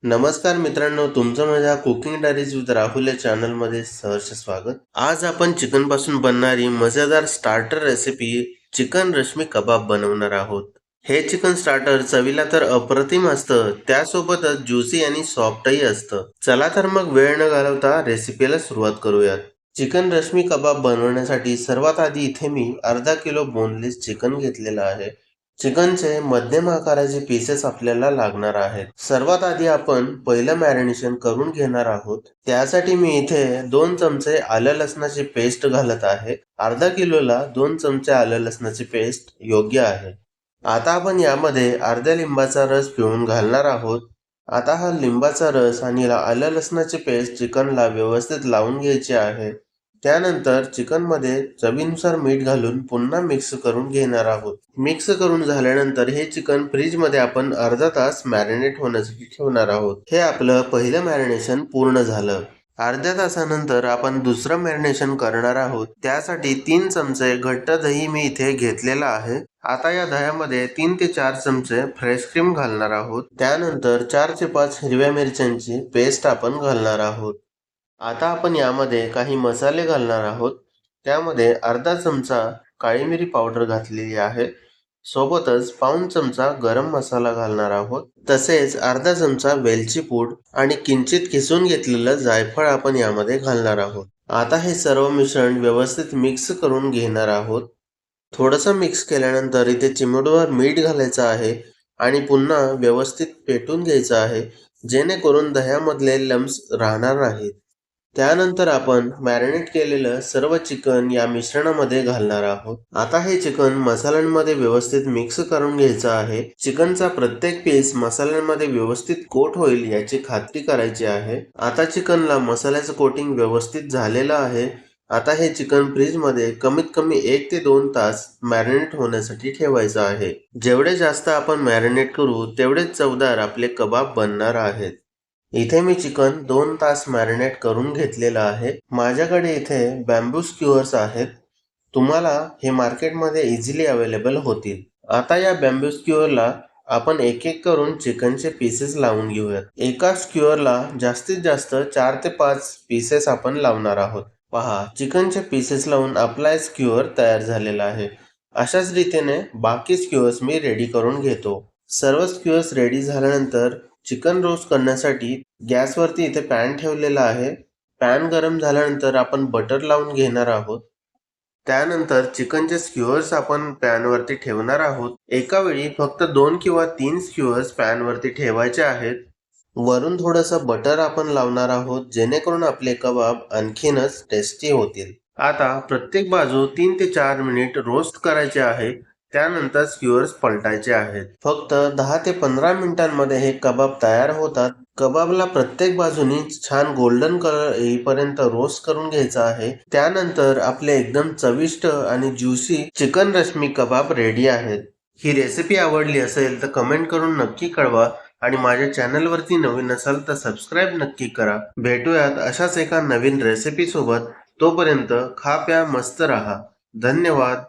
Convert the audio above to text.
नमस्कार मित्रांनो, तुमचं माझ्या कुकिंग डायरीज विथ राहुल या चॅनलमध्ये सहर्ष स्वागत. आज आपण चिकन पासून बनणारी मजेदार स्टार्टर रेसिपी चिकन रश्मी कबाब बनवणार आहोत. हे चिकन स्टार्टर चवीला तर अप्रतिम असतं, त्यासोबतच ज्युसी आणि सॉफ्टही असतं. चला तर मग वेळ न घालवता रेसिपीला सुरुवात करूयात. चिकन रश्मी कबाब बनवण्यासाठी सर्वात आधी इथे मी अर्धा किलो बोनलेस चिकन घेतलेलं आहे. चिकनचे मध्यम आकाराचे पीसेस आपल्याला लागणार आहेत. सर्वात आधी आपण पहिलं मॅरिनेशन करून घेणार आहोत. त्यासाठी मी इथे 2 चमचे आलं लसणाची पेस्ट घालत आहे. अर्धा किलोला 2 चमचे आलं लसणाची पेस्ट योग्य आहे. आता आपण यामध्ये अर्ध्या लिंबाचा रस पिळून घालणार आहोत. आता हा लिंबाचा रस आणि आलं लसणाची पेस्ट चिकनला व्यवस्थित लावून घ्यायची आहे. त्यानंतर चिकनमध्ये चवीनुसार मीठ घालून पुन्हा मिक्स करून घेणार आहोत. मिक्स करून झाल्यानंतर हे चिकन फ्रीजमध्ये आपण अर्धा तास मॅरिनेट होण्यासाठी ठेवणार आहोत. हे आपलं पहिलं मॅरिनेशन पूर्ण झालं. अर्ध्या तासानंतर आपण दुसरं मॅरिनेशन करणार आहोत. त्यासाठी 3 चमचे घट्ट दही मी इथे घेतलेला आहे. आता या दह्यामध्ये 3 ते 4 चमचे फ्रेश क्रीम घालणार आहोत. त्यानंतर 4 ते 5 हिरव्या मिरच्यांची पेस्ट आपण घालणार आहोत. आता आपण यामध्ये काही मसाले घालणार आहोत. त्यामध्ये अर्धा चमचा काळी मिरी पावडर घातलेली आहे. सोबतच पाऊण चमचा गरम मसाला घालणार आहोत. तसेच अर्धा चमचा वेलची पूड आणि किंचित किसून घेतलेलं जायफळ आपण यामध्ये घालणार आहोत. आता हे सर्व मिश्रण व्यवस्थित मिक्स करून घेणार आहोत. थोडंसं मिक्स केल्यानंतर इथे चिमूटभर मीठ घालायचं आहे आणि पुन्हा व्यवस्थित पेटून घ्यायचं आहे, जेणेकरून दह्यामधले लम्स राहणार नाहीत. त्यानंतर आपण मॅरिनेट केलेलं सर्व चिकन या मिश्रणामध्ये घालणार आहोत. आता हे चिकन मसाल्यांमध्ये व्यवस्थित मिक्स करून घ्यायचं आहे. चिकनचा प्रत्येक पीस मसाल्यांमध्ये व्यवस्थित कोट होईल याची खात्री करायची आहे. आता चिकनला मसाल्याचं कोटिंग व्यवस्थित झालेलं आहे. आता हे चिकन फ्रीजमध्ये कमीत कमी 1 ते 2 तास मॅरिनेट होण्यासाठी ठेवायचं आहे. जेवढे जास्त आपण मॅरिनेट करू तेवढेच चवदार आपले कबाब बनणार आहेत. इथे मी चिकन 2 तास मॅरिनेट करून घेतलेलं आहे. माझ्याकडे इथे बॅम्बू स्क्यूअर्स आहेत. तुम्हाला हे मार्केटमध्ये इझिली अवेलेबल होतील. आता या बॅम्बू स्क्यूअरला आपण एक एक करून चिकनचे पीसेस लावून घेऊयात. एका स्क्यूअरला जास्तीत जास्त 4 ते 5 पीसेस आपण लावणार आहोत. पहा, चिकनचे पीसेस लावून आपला स्क्यूअर तयार झालेला आहे. अशाच रीतीने बाकी स्क्यूअर्स मी रेडी करून घेतो. सर्व स्क्यूअर्स रेडी झाल्यानंतर चिकन रोस्ट करण्यासाठी गॅसवरती इथे पॅन ठेवलेला आहे. पॅन गरम झाल्यानंतर आपण बटर लावून घेणार आहोत. त्यानंतर चिकनचे स्क्यूअर्स आपण पॅनवरती ठेवणार आहोत. एका वेळी फक्त 2 किंवा 3 स्क्यूअर्स पॅनवरती ठेवायचे आहेत. वरून थोडंसं बटर आपण लावणार आहोत, जेणेकरून आपले कबाब आणखीनच टेस्टी होतील. आता प्रत्येक बाजू 3 ते 4 मिनिट रोस्ट करायचे आहे. त्यानंतर स्क्यूअर्स पलटायचे आहेत. फक्त 10 ते 15 मिनिटांमध्ये हे कबाब तयार होतात. कबाबला प्रत्येक बाजूनी छान गोल्डन कलर येईपर्यंत रोस्ट करून घ्यायचा आहे. त्यानंतर आपले एकदम चविष्ट आणि ज्युसी चिकन रश्मी कबाब रेडी आहेत. ही रेसिपी आवडली असेल तर कमेंट करून नक्की कळवा आणि माझ्या चॅनलवरती नवीन असाल तर सबस्क्राईब नक्की करा. भेटूयात अशाच एका नवीन रेसिपी सोबत. तोपर्यंत खा प्या मस्त राहा. धन्यवाद.